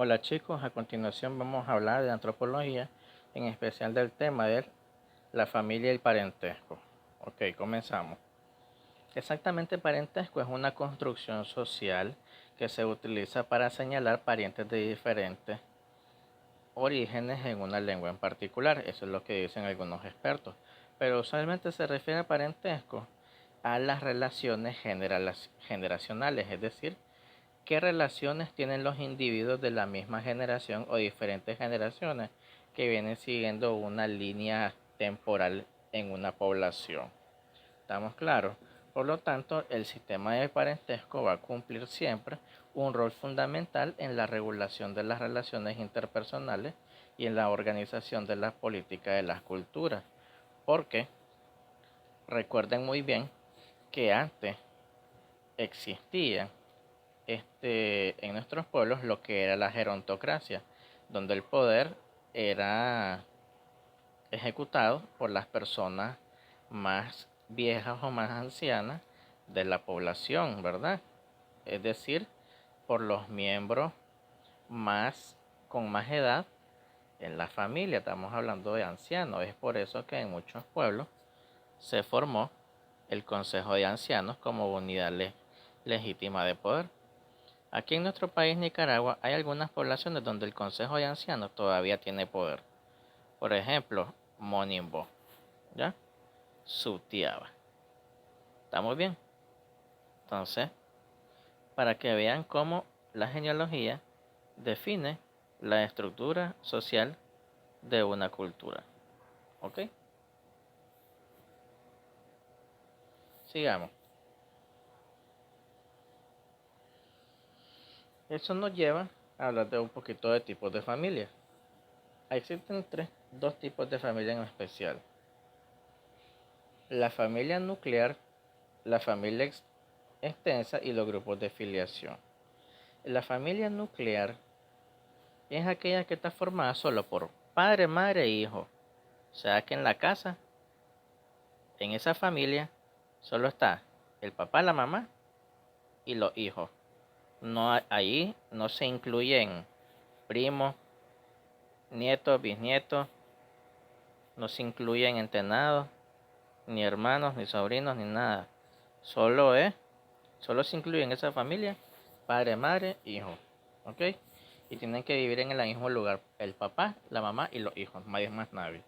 Hola chicos, a continuación vamos a hablar de antropología, en especial del tema de la familia y el parentesco. Ok, comenzamos. Exactamente, parentesco es una construcción social que se utiliza para señalar parientes de diferentes orígenes en una lengua en particular. Eso es lo que dicen algunos expertos. Pero usualmente se refiere a parentesco a las relaciones generacionales, es decir, ¿qué relaciones tienen los individuos de la misma generación o diferentes generaciones que vienen siguiendo una línea temporal en una población? ¿Estamos claros? Por lo tanto, el sistema de parentesco va a cumplir siempre un rol fundamental en la regulación de las relaciones interpersonales y en la organización de la política de las culturas. Porque recuerden muy bien que antes existía en nuestros pueblos lo que era la gerontocracia, donde el poder era ejecutado por las personas más viejas o más ancianas de la población, ¿verdad? Es decir, por los miembros más con más edad en la familia, estamos hablando de ancianos. Es por eso que en muchos pueblos se formó el Consejo de Ancianos como unidad legítima de poder. Aquí en nuestro país, Nicaragua, hay algunas poblaciones donde el Consejo de Ancianos todavía tiene poder. Por ejemplo, Monimbo, ¿ya? Sutiaba. ¿Estamos bien? Entonces, para que vean cómo la genealogía define la estructura social de una cultura. ¿Ok? Sigamos. Eso nos lleva a hablar de un poquito de tipos de familia. Existen dos tipos de familia en especial. La familia nuclear, la familia extensa y los grupos de filiación. La familia nuclear es aquella que está formada solo por padre, madre e hijo. O sea que en la casa, en esa familia, solo está el papá, la mamá y los hijos. Ahí no se incluyen primos, nietos, bisnietos, no se incluyen entenados, ni hermanos, ni sobrinos, ni nada. Solo se incluye en esa familia padre, madre, hijo. ¿Ok? Y tienen que vivir en el mismo lugar, el papá, la mamá y los hijos, más nadie.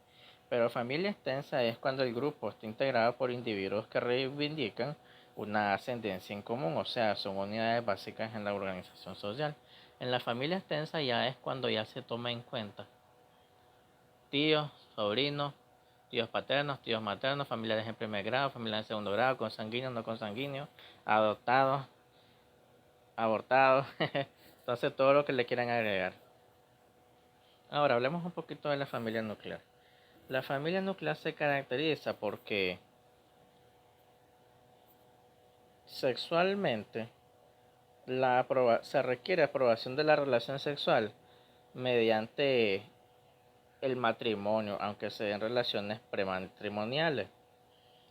Pero familia extensa es cuando el grupo está integrado por individuos que reivindican una ascendencia en común, o sea, son unidades básicas en la organización social. En la familia extensa ya es cuando ya se toma en cuenta tíos, sobrinos, tíos paternos, tíos maternos, familiares en primer grado, familiares en segundo grado, consanguíneos, no consanguíneos, adoptados, abortados, entonces todo lo que le quieran agregar. Ahora hablemos un poquito de la familia nuclear. La familia nuclear se caracteriza porque sexualmente se requiere aprobación de la relación sexual mediante el matrimonio, aunque se den relaciones prematrimoniales.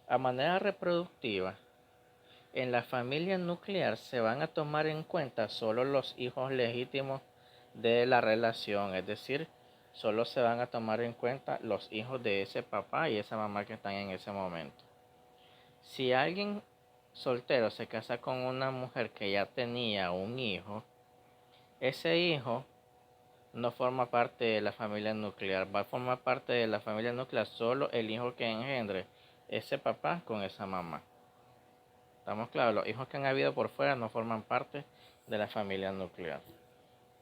A manera reproductiva, en la familia nuclear se van a tomar en cuenta solo los hijos legítimos de la relación, es decir, solo se van a tomar en cuenta los hijos de ese papá y esa mamá que están en ese momento. Si alguien soltero se casa con una mujer que ya tenía un hijo, ese hijo no forma parte de la familia nuclear, va a formar parte de la familia nuclear solo el hijo que engendre ese papá con esa mamá. Estamos claros, los hijos que han habido por fuera no forman parte de la familia nuclear.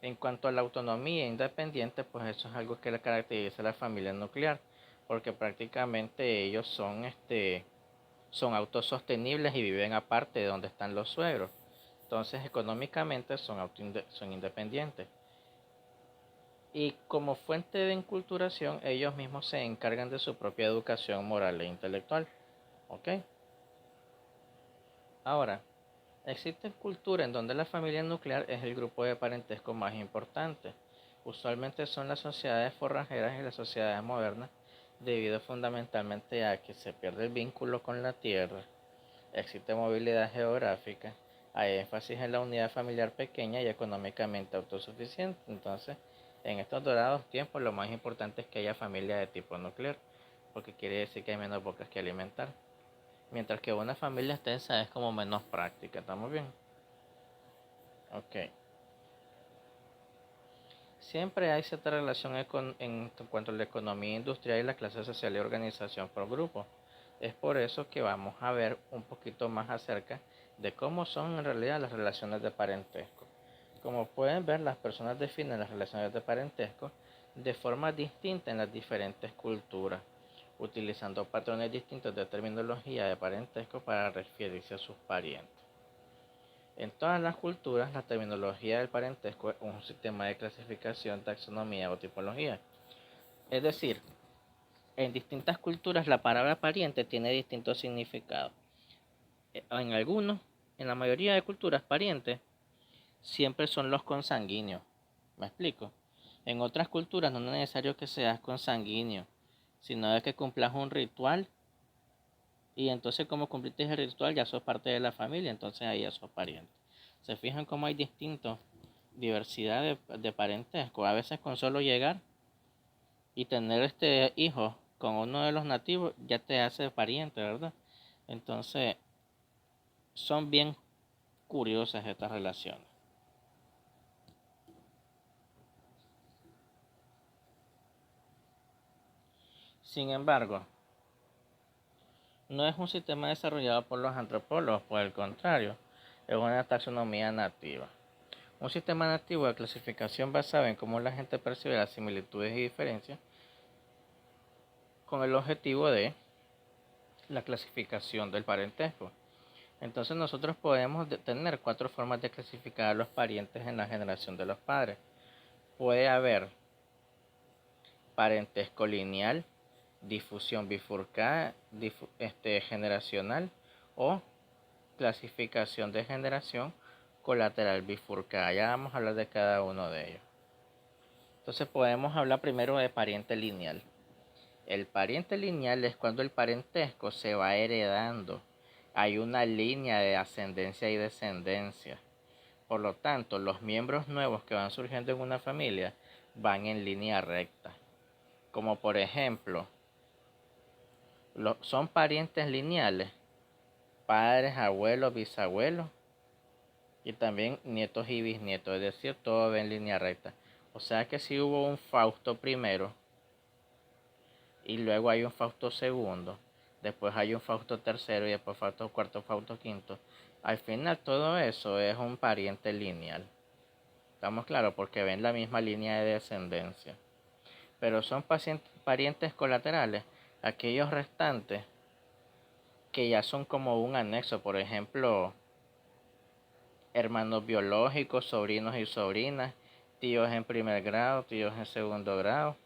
En cuanto a la autonomía independiente, pues eso es algo que le caracteriza a la familia nuclear, porque prácticamente ellos son autosostenibles y viven aparte de donde están los suegros. Entonces económicamente son independientes. Y como fuente de enculturación, ellos mismos se encargan de su propia educación moral e intelectual. ¿Ok? Ahora, existen culturas en donde la familia nuclear es el grupo de parentesco más importante. Usualmente son las sociedades forrajeras y las sociedades modernas, debido fundamentalmente a que se pierde el vínculo con la tierra, existe movilidad geográfica hay énfasis en la unidad familiar pequeña y económicamente autosuficiente. Entonces, en estos dorados tiempos, lo más importante es que haya familia de tipo nuclear, porque quiere decir que hay menos bocas que alimentar. Mientras que una familia extensa es como menos práctica, ¿estamos bien? Ok. Siempre hay cierta relación en cuanto a la economía industrial y la clase social y organización por grupo. Es por eso que vamos a ver un poquito más acerca de cómo son en realidad las relaciones de parentesco. Como pueden ver, las personas definen las relaciones de parentesco de forma distinta en las diferentes culturas, utilizando patrones distintos de terminología de parentesco para referirse a sus parientes. En todas las culturas, la terminología del parentesco es un sistema de clasificación, taxonomía o tipología. Es decir, en distintas culturas la palabra pariente tiene distintos significados. En algunos, en la mayoría de culturas, parientes siempre son los consanguíneos. ¿Me explico? En otras culturas no es necesario que seas consanguíneo, sino de que cumplas un ritual y entonces como cumpliste el ritual ya sos parte de la familia, entonces ahí ya sos pariente. ¿Se fijan cómo hay distintos diversidad de parentesco? A veces con solo llegar y tener este hijo con uno de los nativos ya te hace pariente, ¿verdad? Entonces son bien curiosas estas relaciones. Sin embargo, no es un sistema desarrollado por los antropólogos, por el contrario, es una taxonomía nativa. Un sistema nativo de clasificación basado en cómo la gente percibe las similitudes y diferencias con el objetivo de la clasificación del parentesco. Entonces nosotros podemos tener 4 formas de clasificar a los parientes en la generación de los padres. Puede haber parentesco lineal, difusión bifurcada, generacional o clasificación de generación colateral bifurcada. Ya vamos a hablar de cada uno de ellos. Entonces podemos hablar primero de pariente lineal. El pariente lineal es cuando el parentesco se va heredando. Hay una línea de ascendencia y descendencia. Por lo tanto, los miembros nuevos que van surgiendo en una familia van en línea recta. Como por ejemplo, son parientes lineales, padres, abuelos, bisabuelos y también nietos y bisnietos, es decir, todo va en línea recta. O sea que si hubo un Fausto primero y luego hay un Fausto segundo, después hay un Fausto tercero y después Fausto cuarto, Fausto quinto, al final todo eso es un pariente lineal. ¿Estamos claros? Porque ven la misma línea de descendencia. Pero son parientes colaterales, aquellos restantes que ya son como un anexo, por ejemplo, hermanos biológicos, sobrinos y sobrinas, tíos en primer grado, tíos en segundo grado.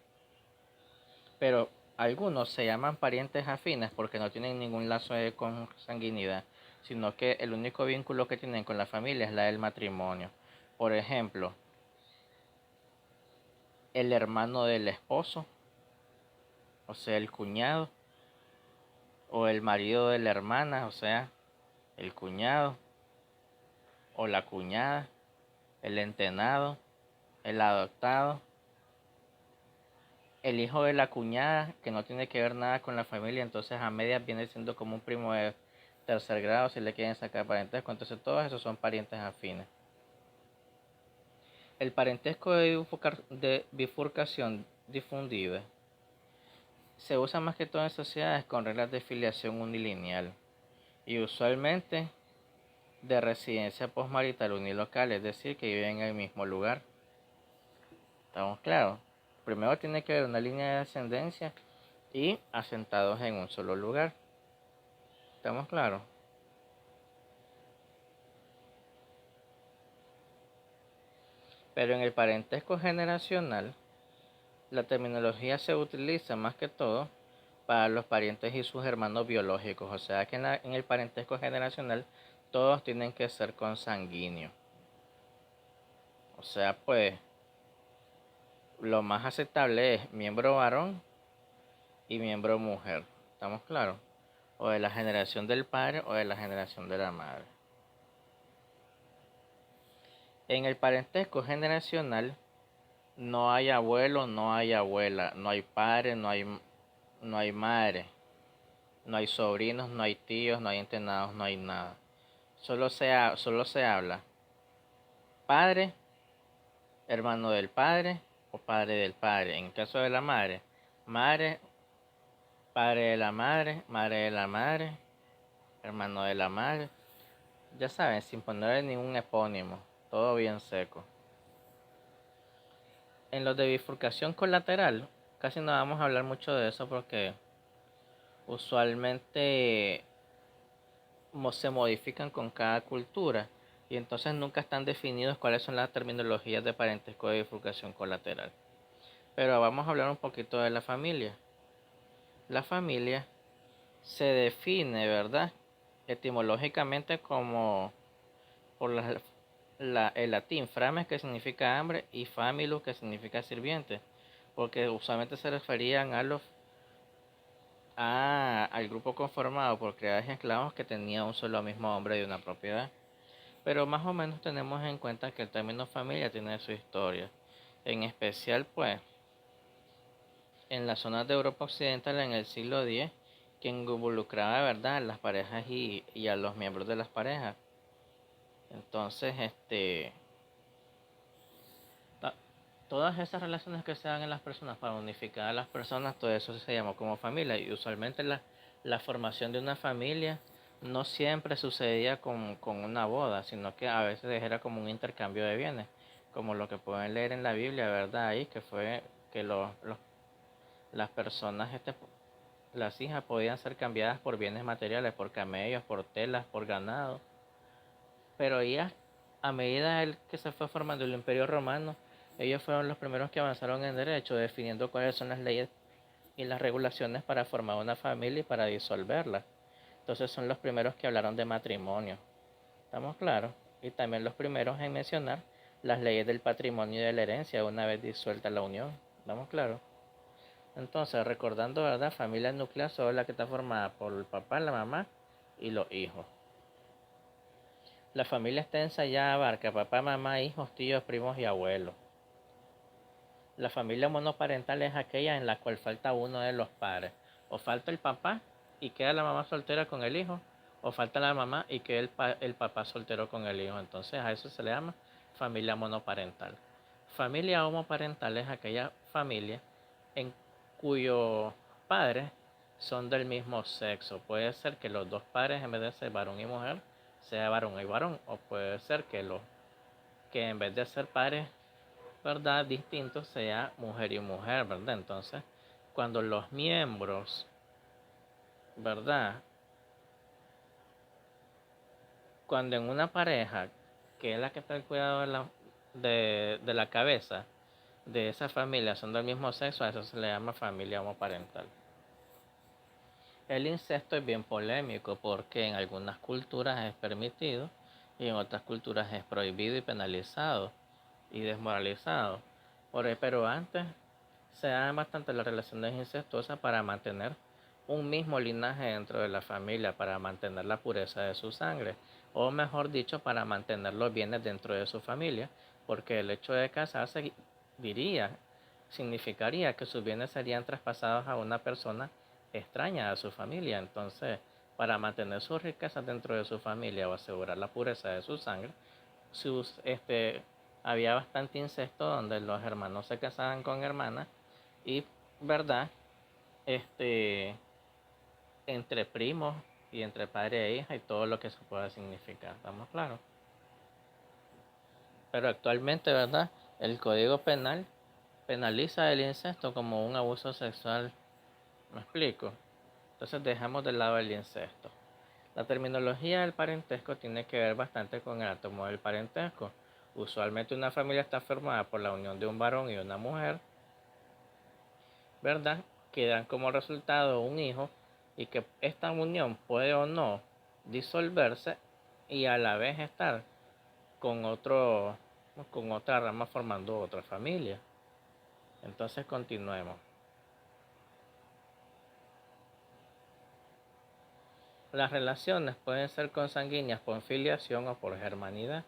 Pero algunos se llaman parientes afines porque no tienen ningún lazo de consanguinidad, sino que el único vínculo que tienen con la familia es la del matrimonio. Por ejemplo, el hermano del esposo, o sea, el cuñado, o el marido de la hermana, o sea, el cuñado, o la cuñada, el entenado, el adoptado, el hijo de la cuñada, que no tiene que ver nada con la familia, entonces a medias viene siendo como un primo de tercer grado si le quieren sacar parentesco, entonces todos esos son parientes afines. El parentesco de bifurcación difundida se usa más que todo en sociedades con reglas de filiación unilineal y usualmente de residencia postmarital unilocal, es decir, que viven en el mismo lugar. ¿Estamos claros? Primero tiene que haber una línea de ascendencia y asentados en un solo lugar. ¿Estamos claros? Pero en el parentesco generacional, la terminología se utiliza más que todo para los parientes y sus hermanos biológicos. O sea que en el parentesco generacional todos tienen que ser consanguíneos. O sea, pues lo más aceptable es miembro varón y miembro mujer. ¿Estamos claros? O de la generación del padre o de la generación de la madre. En el parentesco generacional no hay abuelo, no hay abuela, no hay padre, no hay madre, no hay sobrinos, no hay tíos, no hay entenados, no hay nada. Solo se habla padre, hermano del padre o padre del padre. En el caso de la madre, madre, padre de la madre, hermano de la madre. Ya saben, sin ponerle ningún epónimo, todo bien seco. En los de bifurcación colateral, casi no vamos a hablar mucho de eso porque usualmente se modifican con cada cultura y entonces nunca están definidos cuáles son las terminologías de parentesco de bifurcación colateral. Pero vamos a hablar un poquito de la familia. La familia se define, ¿verdad? Etimológicamente como por el latín frames, que significa hambre, y familus, que significa sirviente, porque usualmente se referían al grupo conformado por criados y esclavos que tenía un solo mismo hombre de una propiedad. Pero más o menos tenemos en cuenta que el término familia tiene su historia. En especial, pues, en las zonas de Europa Occidental en el siglo X, quien involucraba, ¿verdad?, a las parejas y a los miembros de las parejas. Entonces, todas esas relaciones que se dan en las personas para unificar a las personas, todo eso se llama como familia. Y usualmente la formación de una familia no siempre sucedía con una boda, sino que a veces era como un intercambio de bienes, como lo que pueden leer en la Biblia, ¿verdad? Ahí que fue que las personas, las hijas podían ser cambiadas por bienes materiales, por camellos, por telas, por ganado. Pero ellas, a medida que se fue formando el Imperio Romano, ellos fueron los primeros que avanzaron en derecho, definiendo cuáles son las leyes y las regulaciones para formar una familia y para disolverla. Entonces son los primeros que hablaron de matrimonio. ¿Estamos claros? Y también los primeros en mencionar las leyes del patrimonio y de la herencia una vez disuelta la unión. ¿Estamos claros? Entonces, recordando, ¿verdad? Familia nuclear solo la que está formada por el papá, la mamá y los hijos. La familia extensa ya abarca papá, mamá, hijos, tíos, primos y abuelos. La familia monoparental es aquella en la cual falta uno de los padres. O falta el papá y queda la mamá soltera con el hijo, o falta la mamá y queda el papá soltero con el hijo. Entonces a eso se le llama familia monoparental. Familia homoparental es aquella familia en cuyos padres son del mismo sexo. Puede ser que los dos padres, en vez de ser varón y mujer, sea varón y varón, o puede ser que en vez de ser padres, ¿verdad?, distintos, sea mujer y mujer, ¿verdad? Entonces, cuando los miembros, ¿verdad? Cuando en una pareja, que es la que está al cuidado de la cabeza de esa familia, son del mismo sexo, a eso se le llama familia homoparental. El incesto es bien polémico porque en algunas culturas es permitido y en otras culturas es prohibido y penalizado y desmoralizado. Pero antes se dan bastante las relaciones incestuosas para mantener un mismo linaje dentro de la familia, para mantener la pureza de su sangre, o mejor dicho, para mantener los bienes dentro de su familia, porque el hecho de casarse significaría que sus bienes serían traspasados a una persona extraña a su familia. Entonces, para mantener sus riquezas dentro de su familia o asegurar la pureza de su sangre, sus, había bastante incesto donde los hermanos se casaban con hermanas y, ¿verdad? Este, entre primos y entre padre e hija y todo lo que eso pueda significar, ¿estamos claros? Pero actualmente, ¿verdad? El Código Penal penaliza el incesto como un abuso sexual. ¿Me explico? Entonces dejamos de lado el incesto. La terminología del parentesco tiene que ver bastante con el átomo del parentesco. Usualmente una familia está formada por la unión de un varón y una mujer, ¿verdad? Que dan como resultado un hijo y que esta unión puede o no disolverse y a la vez estar con con otra rama formando otra familia. Entonces continuemos. Las relaciones pueden ser consanguíneas por filiación o por germanidad.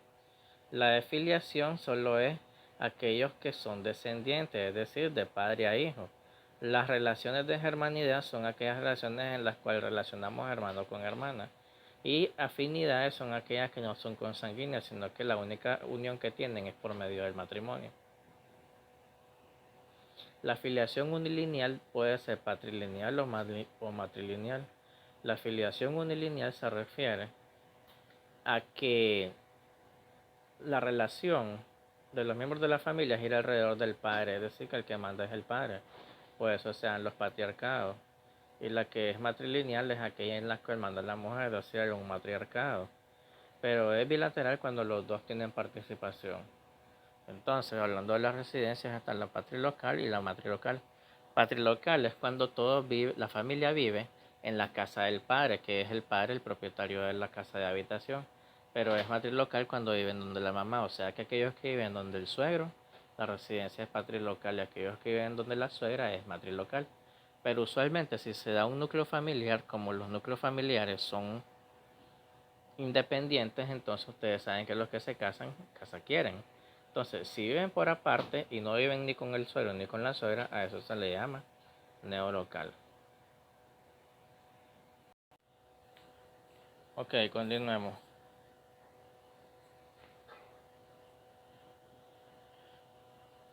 La de filiación solo es aquellos que son descendientes, es decir, de padre a hijo. Las relaciones de germanidad son aquellas relaciones en las cuales relacionamos hermano con hermana. Y afinidades son aquellas que no son consanguíneas, sino que la única unión que tienen es por medio del matrimonio. La filiación unilineal puede ser patrilineal o matrilineal. La filiación unilineal se refiere a que la relación de los miembros de la familia gira alrededor del padre, es decir, que el que manda es el padre. Por eso sean los patriarcados. Y la que es matrilineal es aquella en la que manda la mujer, es decir, un matriarcado. Pero es bilateral cuando los dos tienen participación. Entonces, hablando de las residencias, está la patrilocal y la matrilocal. Patrilocal es cuando la familia vive en la casa del padre, que es el padre el propietario de la casa de habitación. Pero es matrilocal cuando viven donde la mamá, o sea que aquellos que viven donde el suegro, la residencia es patrilocal, y aquellos que viven donde la suegra es matrilocal. Pero usualmente si se da un núcleo familiar, como los núcleos familiares son independientes, entonces ustedes saben que los que se casan, casa quieren. Entonces, si viven por aparte y no viven ni con el suegro ni con la suegra, a eso se le llama neolocal. Ok, continuemos.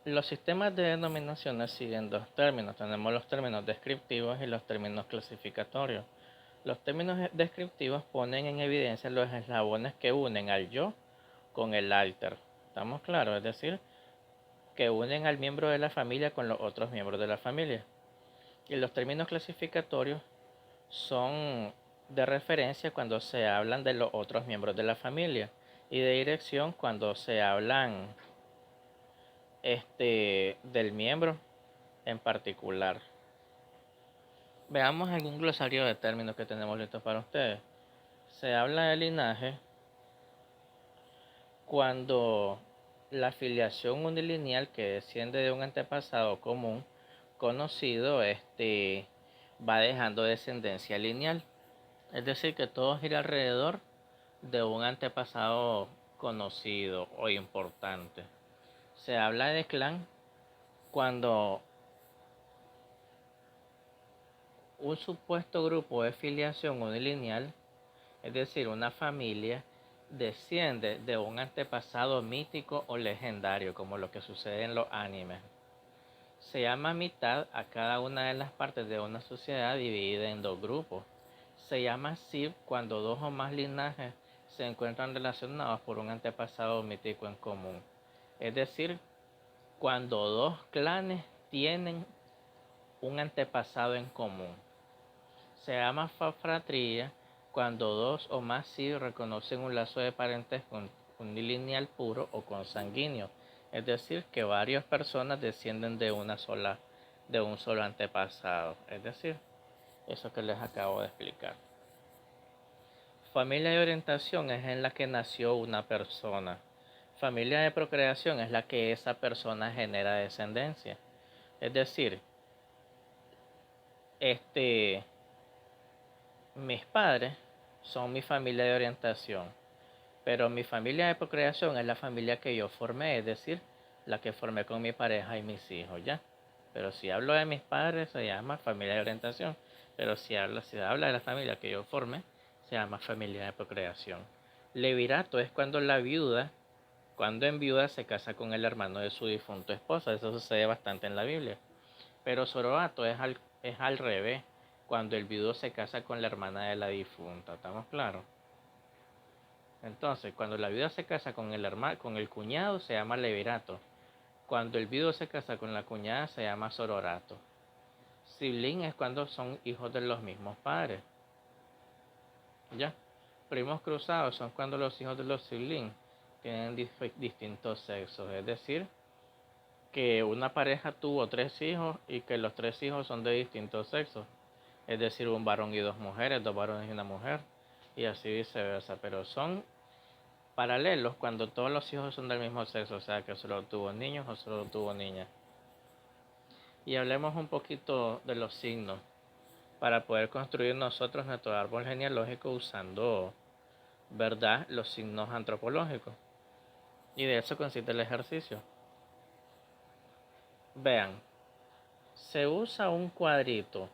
Los sistemas de denominaciones siguen dos términos. Tenemos los términos descriptivos y los términos clasificatorios. Los términos descriptivos ponen en evidencia los eslabones que unen al yo con el alter. ¿Estamos claros? Es decir, que unen al miembro de la familia con los otros miembros de la familia. Y los términos clasificatorios son de referencia cuando se hablan de los otros miembros de la familia y de dirección cuando se hablan del miembro en particular. Veamos algún glosario de términos que tenemos listos para ustedes. Se habla de linaje cuando la filiación unilineal que desciende de un antepasado común conocido va dejando descendencia lineal. Es decir, que todo gira alrededor de un antepasado conocido o importante. Se habla de clan cuando un supuesto grupo de filiación unilineal, es decir, una familia, desciende de un antepasado mítico o legendario, como lo que sucede en los animes. Se llama mitad a cada una de las partes de una sociedad dividida en dos grupos. Se llama Sib cuando dos o más linajes se encuentran relacionados por un antepasado mítico en común. Es decir, cuando dos clanes tienen un antepasado en común. Se llama fratría cuando dos o más Sib reconocen un lazo de parentesco unilineal puro o consanguíneo. Es decir, que varias personas descienden de un solo antepasado. Es decir, eso que les acabo de explicar. Familia de orientación es en la que nació una persona. Familia de procreación es la que esa persona genera descendencia. Es decir, mis padres son mi familia de orientación, pero mi familia de procreación es la familia que yo formé, es decir, la que formé con mi pareja y mis hijos, ¿ya? Pero si hablo de mis padres se llama familia de orientación, pero si habla de la familia que yo formé, se llama familia de procreación. Levirato es cuando cuando en viuda se casa con el hermano de su difunto esposa, eso sucede bastante en la Biblia. Pero zoroato es al revés, cuando el viudo se casa con la hermana de la difunta, ¿estamos claros? Entonces, cuando la viuda se casa con el cuñado se llama levirato. Cuando el viudo se casa con la cuñada se llama sororato. Sibling es cuando son hijos de los mismos padres. ¿Ya? Primos cruzados son cuando los hijos de los siblings tienen distintos sexos. Es decir, que una pareja tuvo 3 hijos y que los 3 hijos son de distintos sexos. Es decir, un varón y 2 mujeres, 2 varones y una mujer. Y así viceversa. Pero son paralelos cuando todos los hijos son del mismo sexo. O sea, que solo tuvo niños o solo tuvo niñas. Y hablemos un poquito de los signos para poder construir nosotros nuestro árbol genealógico usando, ¿verdad?, los signos antropológicos. Y de eso consiste el ejercicio. Vean, se usa un cuadrito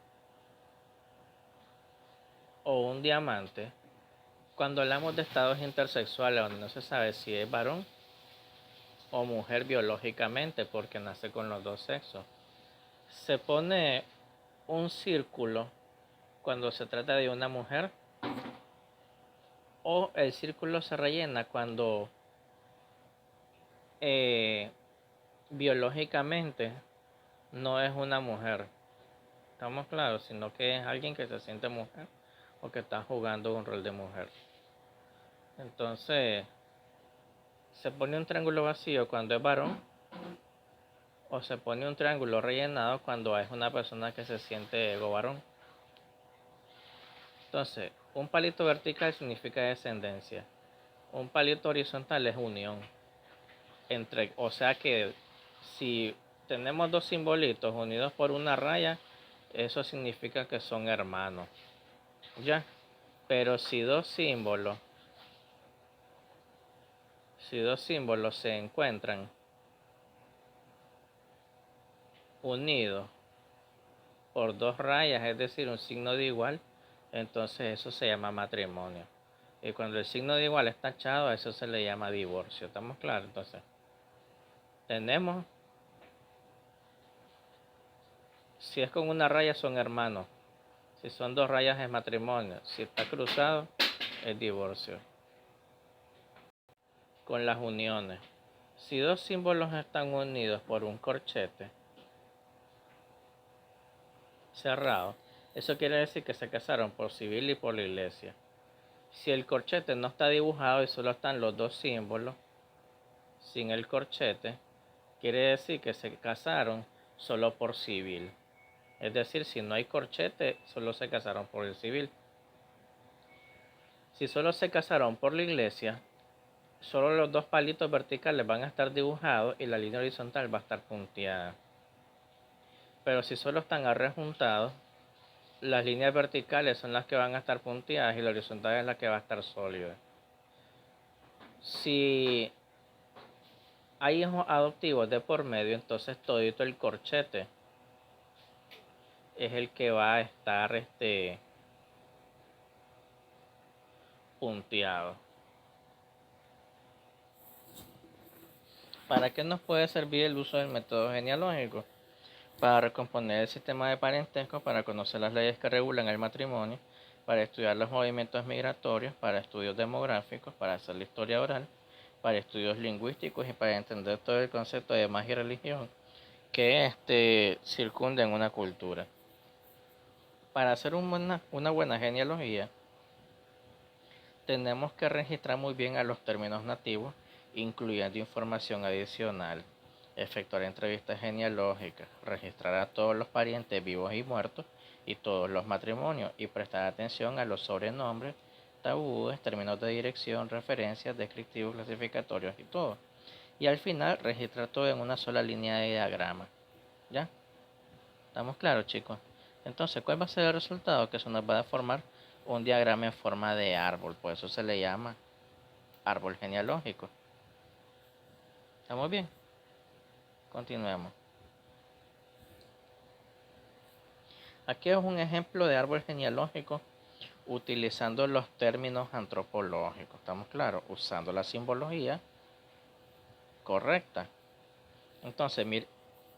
o un diamante cuando hablamos de estados intersexuales donde no se sabe si es varón o mujer biológicamente porque nace con los dos sexos. Se pone un círculo cuando se trata de una mujer o el círculo se rellena cuando biológicamente no es una mujer. Estamos claros, sino que es alguien que se siente mujer o que está jugando un rol de mujer. Entonces, se pone un triángulo vacío cuando es varón o se pone un triángulo rellenado cuando es una persona que se siente ego varón. Entonces, un palito vertical significa descendencia. Un palito horizontal es unión. O sea que si tenemos dos simbolitos unidos por una raya, eso significa que son hermanos. ¿Ya? Pero si dos símbolos se encuentran unidos por dos rayas, es decir, un signo de igual, entonces eso se llama matrimonio. Y cuando el signo de igual está tachado, a eso se le llama divorcio. ¿Estamos claros? Entonces, tenemos, si es con una raya son hermanos, si son dos rayas es matrimonio, si está cruzado es divorcio. Con las uniones, si dos símbolos están unidos por un corchete cerrado, eso quiere decir que se casaron por civil y por la iglesia. Si el corchete no está dibujado y solo están los dos símbolos, sin el corchete, quiere decir que se casaron solo por civil. Es decir, si no hay corchete, solo se casaron por el civil. Si solo se casaron por la iglesia, solo los dos palitos verticales van a estar dibujados y la línea horizontal va a estar punteada. Pero si solo están arrejuntados, las líneas verticales son las que van a estar punteadas y la horizontal es la que va a estar sólida. Si hay hijos adoptivos de por medio, entonces todito el corchete es el que va a estar punteado. ¿Para qué nos puede servir el uso del método genealógico? Para recomponer el sistema de parentesco, para conocer las leyes que regulan el matrimonio, para estudiar los movimientos migratorios, para estudios demográficos, para hacer la historia oral, para estudios lingüísticos y para entender todo el concepto de magia y religión que circunda una cultura. Para hacer una buena genealogía, tenemos que registrar muy bien a los términos nativos, incluyendo información adicional, efectuar entrevistas genealógicas, registrar a todos los parientes vivos y muertos y todos los matrimonios y prestar atención a los sobrenombres, tabúes, términos de dirección, referencias, descriptivos, clasificatorios y todo. Y al final registrar todo en una sola línea de diagrama. ¿Ya? ¿Estamos claros, chicos? Entonces, ¿cuál va a ser el resultado? Que se nos va a formar un diagrama en forma de árbol, por eso se le llama árbol genealógico. ¿Estamos bien? Continuemos. Aquí es un ejemplo de árbol genealógico utilizando los términos antropológicos. ¿Estamos claros? Usando la simbología correcta. Entonces, mire,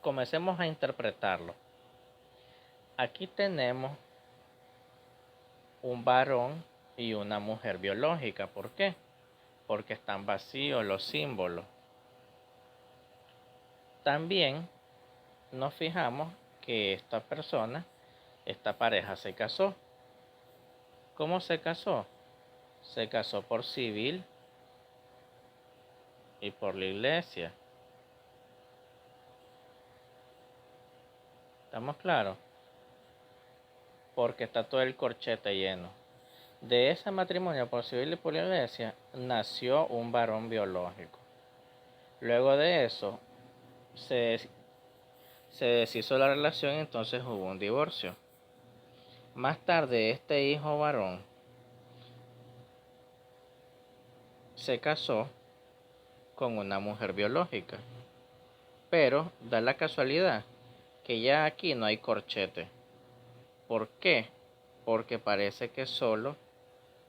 comencemos a interpretarlo. Aquí tenemos un varón y una mujer biológica. ¿Por qué? Porque están vacíos los símbolos. También nos fijamos que esta pareja se casó. ¿Cómo se casó? Se casó por civil y por la iglesia. ¿Estamos claros? Porque está todo el corchete lleno. De ese matrimonio por civil y por la iglesia nació un varón biológico. Luego de eso se deshizo la relación y entonces hubo un divorcio. Más tarde este hijo varón se casó con una mujer biológica. Pero da la casualidad que ya aquí no hay corchete. ¿Por qué? Porque parece que solo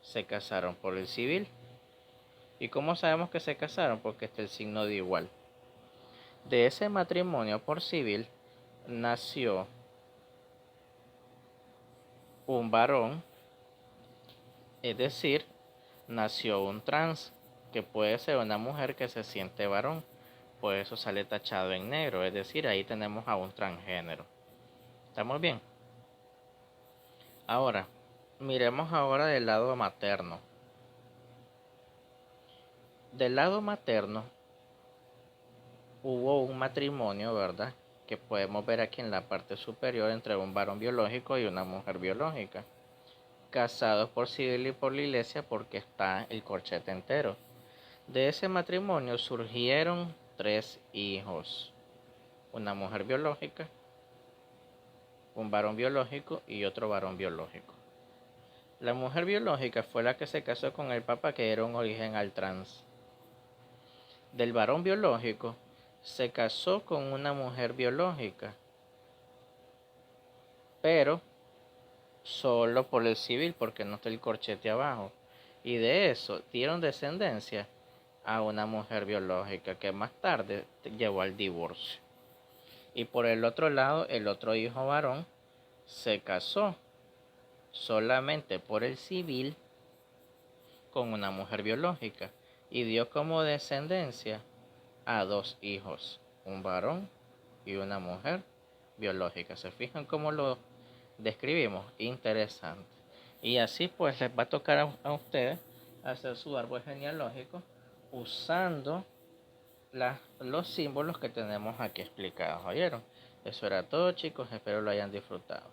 se casaron por el civil. ¿Y cómo sabemos que se casaron? Porque está el signo de igual. De ese matrimonio por civil nació un varón, es decir, nació un trans, que puede ser una mujer que se siente varón. Por eso sale tachado en negro, es decir, ahí tenemos a un transgénero. ¿Estamos bien? Ahora, miremos ahora del lado materno. Del lado materno hubo un matrimonio, ¿verdad? Que podemos ver aquí en la parte superior entre un varón biológico y una mujer biológica. Casados por civil y por la iglesia porque está el corchete entero. De ese matrimonio surgieron 3 hijos. Una mujer biológica, un varón biológico y otro varón biológico. La mujer biológica fue la que se casó con el papa, que era un origen al trans. Del varón biológico se casó con una mujer biológica, pero solo por el civil, porque no está el corchete abajo. Y de eso dieron descendencia a una mujer biológica que más tarde llevó al divorcio. Y por el otro lado, el otro hijo varón se casó solamente por el civil con una mujer biológica y dio como descendencia a 2 hijos, un varón y una mujer biológica. ¿Se fijan cómo lo describimos? Interesante. Y así pues les va a tocar a ustedes hacer su árbol genealógico usando los símbolos que tenemos aquí explicados. ¿Oyeron? Eso era todo, chicos, espero lo hayan disfrutado.